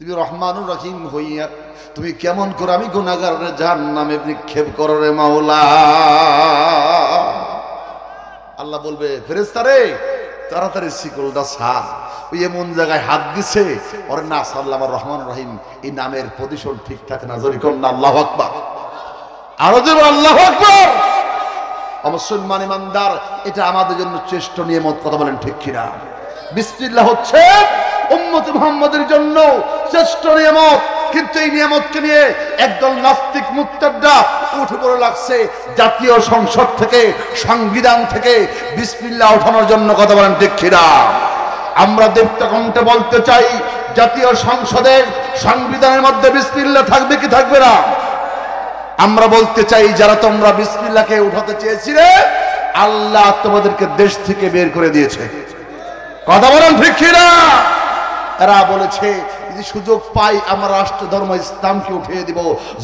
তুমি রহমানুর রহিম হইয়া তুমি কেমন করে আমি গুনাহগারের জাহান্নামে নিক্ষেপ করো রে মাওলা। আল্লাহ বলবে, ফেরেশতারে তাড়াতাড়ি শিকলটা ছাড়। ওই এমন জায়গায় হাত দিছে ওরে না ছাড়লে আমার রহমান রহিম এই নামের পজিশন ঠিক থাকে না। জোরে কোন না আল্লাহু আকবার, আরো জোরে আল্লাহু আকবার। মুসলমান ইমানদার, এটা আমাদের জন্য শ্রেষ্ঠ নিয়ামত। কথা বলেন ঠিক কিনা? বিসমিল্লাহ হচ্ছে উম্মত মুহাম্মাদের জন্য শ্রেষ্ঠ নিয়ামত। কিন্তু এই নিয়ামতকে নিয়ে একদল নাস্তিক মুরতাদরা উঠে পড়ে লাগছে জাতীয় সংসদ থেকে, সংবিধান থেকে বিসমিল্লাহ ওঠানোর জন্য। কথা বলেন ঠিক কিনা? আমরা দীপ্ত কণ্ঠে বলতে চাই, জাতীয় সংসদের সংবিধানের মধ্যে বিসমিল্লাহ থাকবে কি থাকবে না? আমরা বলতে চাই, যারা তোমরা বিসমিল্লাহকে উঠাতে চেয়েছিলে আল্লাহ তোমাদেরকে দেশ থেকে বের করে দিয়েছে। কথা বলেন ঠিক কিনা? এরা বলেছে যদি সুযোগ পাই আমরা রাষ্ট্র ধর্ম ইসলামকে উঠিয়ে দিব।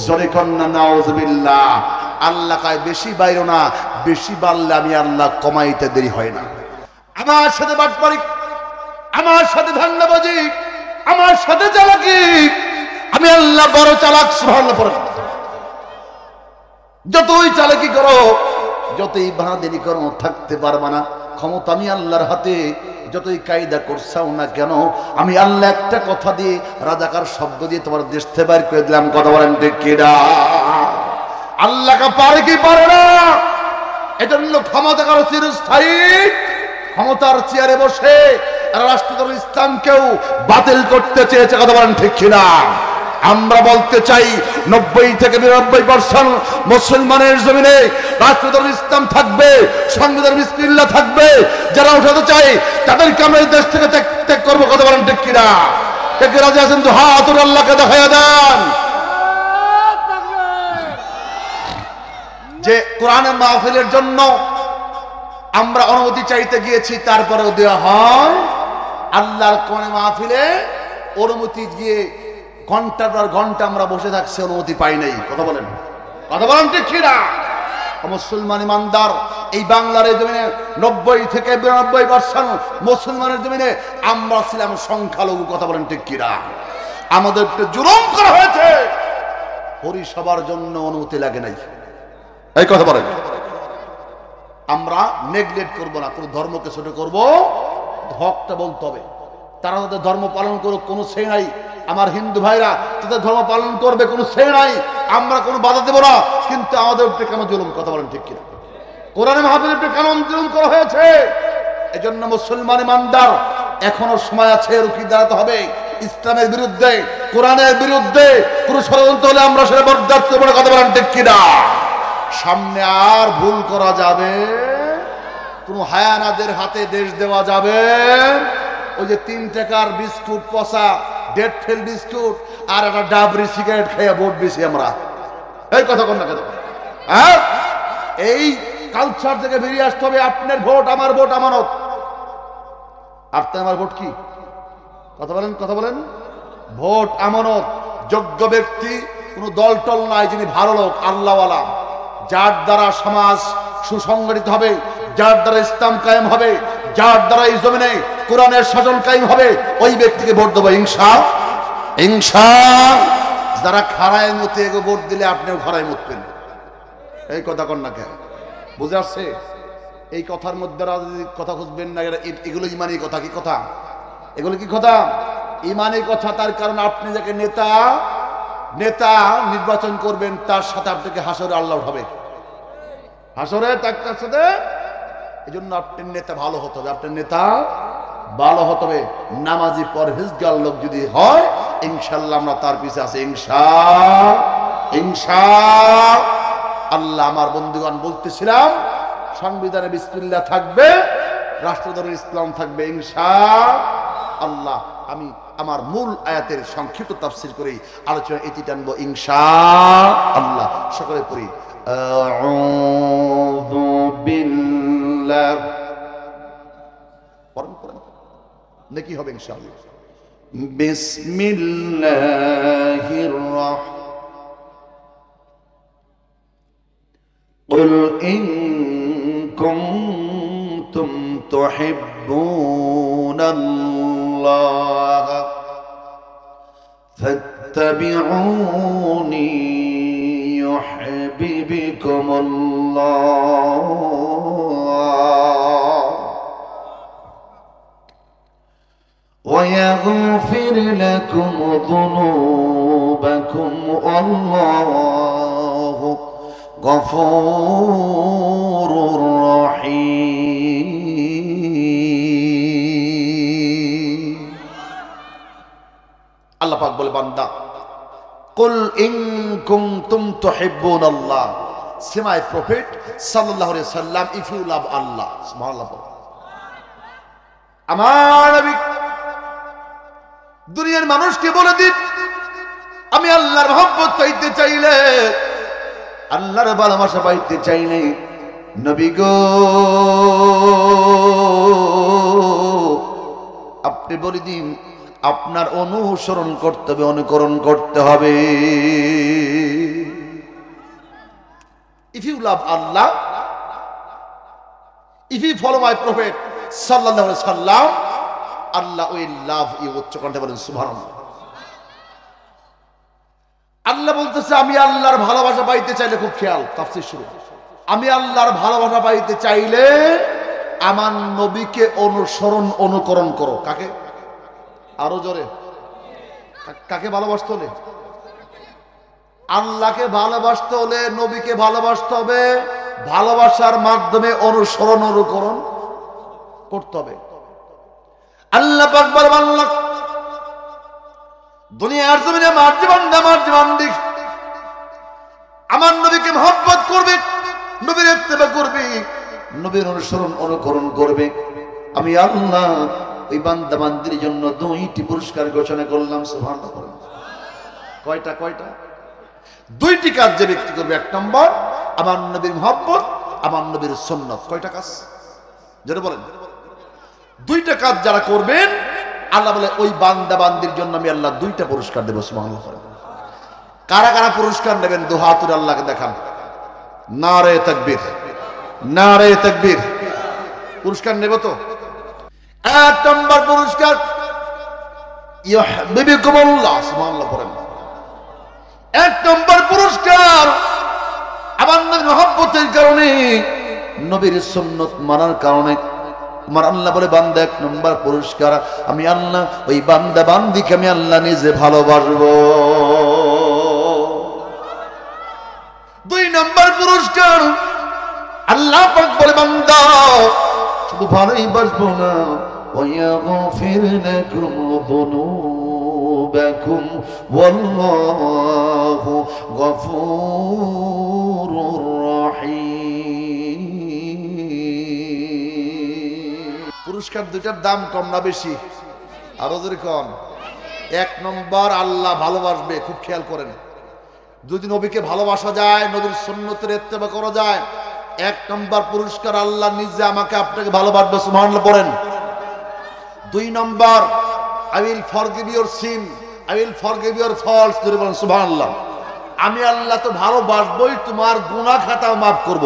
জোরে কন্না নাউজুবিল্লাহ। আল্লাহ কয় বেশি বাইরো না, বেশি বাড়লে আমি আল্লাহ কমাইতে দেরি হয় না। আমার সাথে বাটপারি, আমার সাথে ধান্দাবাজি, আমার সাথে চালাকি, আমি আল্লাহ বড় চালাক। সুবহানাল্লাহ পড়ে। যতই চালাকি করো, যতই বাহাদুরি করো, থাকতে পারবা না। ক্ষমতা আমি আল্লাহর হাতে। যতই কায়দা করছাও না কেন, আমি আল্লাহ একটা কথা দিয়ে, রাজাকার শব্দ দিয়ে তোমার দেশ থেকে বের করে দিলাম। কথা বলেন ঠিক কিনা? আল্লাহকে পারে কি পারে না? এজন্য ক্ষমতা কারো চিরস্থায়ী। ক্ষমতার চেয়ারে বসে রাষ্ট্রধর্ম ইসলামকেও বাতিল করতে চেয়েছে। কথা বলেন ঠিক কিনা? আমরা বলতে চাই 90 থেকে 99% মুসলমানের জমিনে রাষ্ট্রধর্ম ইসলাম থাকবে, সংবিধান বিসমিল্লাহ থাকবে। যারা উঠাতে চাই তাদেরকে আমরা এই দেশ থেকে ত্যাগ করবো। কথা বলেন ঠিক কিনা? কে কে রাজি আছেন? তো হাত আল্লাহকে দেখাইয়া দেন। যে কোরআনের মাহফিলের জন্য আমরা অনুমতি চাইতে গিয়েছি, তারপরেও দেওয়া হয়। আল্লাহর কোরআনের মাহফিলে অনুমতি গিয়ে ঘন্টার পর ঘন্টা আমরা বসে থাকছি, অনুমতি পাই নাই। কথা বলেন, কথা বলেন ঠিক কিনা? মুসলমান ইমানদার, এই বাংলার এই জমিনে 90 থেকে 92% মুসলমানের জমিনে আমরা ছিলাম সংখ্যালঘু। কথা বলেন ঠিক কিনা? আমাদের জুলুম করা হয়েছে। পরিসভার জন্য অনুমতি লাগে নাই। এই কথা বলেন। আমরা নেগলেক্ট করবো না, কোনো ধর্মকে ছোট করবো, হকটা বলতে হবে। তারা তাদের ধর্ম পালন করুক, কোনো সে নাই। আমার হিন্দু ভাইরা তাদের ধর্ম পালন করবে, কোনো সে নাই। আমরা কোনো বাধা দেব না। কিন্তু আমাদের উপরে কেন জুলুম? কথা বলেন ঠিক কিনা? কোরআনে মাহফিলের উপরে কেন জুলুম করা হয়েছে? এজন্য মুসলমান ইমানদার, এখনো সময় আছে, রুখে দাঁড়াতে হবে। ইসলামের বিরুদ্ধে, কোরআনের বিরুদ্ধে কোন ষড়যন্ত্র হলে আমরা সেটা বরদাস্ত করব না। কথা বলেন ঠিক কিনা? সামনে আর ভুল করা যাবে? কোন হায়ানাদের হাতে দেশ দেওয়া যাবে? ওই যে 3 টাকার বিস্কুট, পচা ডেট ফেল বিস্কুট আর একটা ডাবরি সিগারেট খেয়ে ভোট দিছি আমরা। এই কথা কোন না? হ্যাঁ, এই কালচার থেকে বেরিয়ে আসতে হবে। আপনার ভোট আমার ভোট আমানত। আপনার আমার ভোট কি? কথা বলেন, কথা বলেন। ভোট আমানত। যোগ্য ব্যক্তি, কোনো দল টল নাই, যিনি ভালো লোক, আল্লাহওয়ালা, যার দ্বারা সমাজ সুসংগঠিত হবে, যার দ্বারা ইসলাম কায়েম হবে, যার দ্বারা এই জমিনে কোরআনের শাসন কায়েম হবে, ওই ব্যক্তিকে ভোট দেবো ইনশাআল্লাহ। যারা খাড়ায় মতে এগো ভোট দিলে আপনিও খাড়ায় মুতবেন। এই কথা কন না কেন? বুঝে আসছে? এই কথার মধ্যে কথা খুঁজবেন না। এগুলো ইমানি কথা। কি কথা এগুলো? কি কথা? ইমানি কথা। তার কারণ আপনি যাকে নেতা নির্বাচন করবেন, তার সাথে আপনাকে হাসরে আল্লাহ উঠাবে। হাসরে তার সাথে। এই জন্য আপনার নেতা ভালো হতে হবে। আপনার নেতা ভালো হতে হবে। নামাজি পরহেজগার লোক যদি হয়, ইনশাআল্লাহ আমরা তার পিছে আছি। ইনশাআল্লাহ। আমার বন্ধুগণ, বলতেছিলাম সংবিধানে বিসমিল্লাহ থাকবে, রাষ্ট্রধর্ম ইসলাম থাকবে ইনশাআল্লাহ। আমি আমার মূল আয়াতের সংক্ষিপ্ত তাফসীর করে আলোচনা এটি টানবো ইনশাআল্লাহ। সকলে পড়ি আউযু বিল্লাহ। পড়েন পড়েন, নাকি হবে ইনশাআল্লাহ। বিসমিল্লাহির রাহমানির قل إن كنتم تحبون الله فاتبعوني يحببكم الله ويغفر لكم ذنوبكم والله غفور رحيم আল্লাহ পাক বলে বান্দা কুল ইন কুনতুম তুহিব্বুনাল্লাহ সে মাই প্রফেট সাল্লাল্লাহু আলাইহি সাল্লাম ইফ ইউ লাভ আল্লাহ সুবহানাল্লাহ আমার নবী দুনিয়ার মানুষকে বলে দিন আমি আল্লাহর মহব্বত পাইতে চাইলে আল্লাহর ভালোবাসা পাইতে চাইলে নবী গো আপনি বলে দিন আপনার অনুসরণ করতে হবে অনুকরণ করতে হবে if you love Allah if you follow my prophet সাল্লাল্লাহু আলাইহি সাল্লাম আল্লাহ উইল লাভ ইউ উচ্চ কণ্ঠে বলেন সুবহানাল্লাহ আল্লাহ বলতেছে আমি আল্লাহর ভালোবাসা পাইতে চাইলে খুব খেয়াল তাফসীর শুরু আমি আল্লাহর ভালোবাসা পাইতে চাইলে আমার নবীকে অনুসরণ অনুকরণ করো কাকে আরো জোরে কাকে ভালোবাসতে হলে আল্লাহকে ভালোবাসতে হলে নবীকে ভালোবাসতে হবে ভালোবাসার মাধ্যমে অনুসরণ অনুকরণ করতে হবে আল্লাহ পাক বলেন আল্লাহ দুনিয়ার জমিনে আমার জীবন দিক আমার নবীকে মহব্বত করবে নবীর ইত্তেবা করবে নবীর অনুসরণ অনুকরণ করবে আমি আল্লাহ ওই বান্দা বান্দির জন্য দুইটি পুরস্কার ঘোষণা করলাম সুবহানাল্লাহ কয়টা দুইটি কাজ যে ব্যক্তি করবে এক নম্বর আমার নবীর মহব্বত আমার নবীর সুন্নাত কয়টা কাজ যেটা বলেন দুইটা কাজ যারা করবেন আল্লাহ বলে ওই বান্দা বান্দির জন্য আমি আল্লাহ দুইটা পুরস্কার দেব সুবহানাল্লাহ কারা কারা পুরস্কার নেবেন দু হাত তুলে আল্লাহকে দেখান নারে তাকবীর পুরস্কার নেব তো এক নম্বর পুরস্কার ইউহিব্বুকুমুল্লাহ সুবহানাল্লাহ পড়েন এক নম্বর পুরস্কার আমার নবীর মহব্বতের কারণে নবীর সুন্নাত মানার কারণে আমার আল্লাহ বলে বান্দা এক নম্বর পুরস্কার আমি আল্লাহ ওই বান্দা বান্দিকে আমি আল্লাহ নিজে ভালোবাসবো দুই নম্বর পুরস্কার আল্লাহ পাক বলে বান্দা শুধু ভালোই বাসবো না ويغفر لكم ذنوبكم والله غفور رحيم পুরস্কার দুইটার দাম কম না বেশি আরো জোরে কম এক নম্বর আল্লাহ ভালোবাসবে খুব খেয়াল করেন যদি নবীকে ভালোবাসা যায় নবীর সুন্নতের ইত্তেবা করা যায় এক নম্বর পুরস্কার আল্লাহ নিজে আমাকে আপনাকে ভালোবাসবে সুবহানাল্লাহ পড়েন দুই নম্বর I will forgive your sin I will forgive your faults জোরে বলেন সুবহানাল্লাহ আমি আল্লাহ তো ভালোবাসবই তোমার গুনাহ খাতাও মাফ করব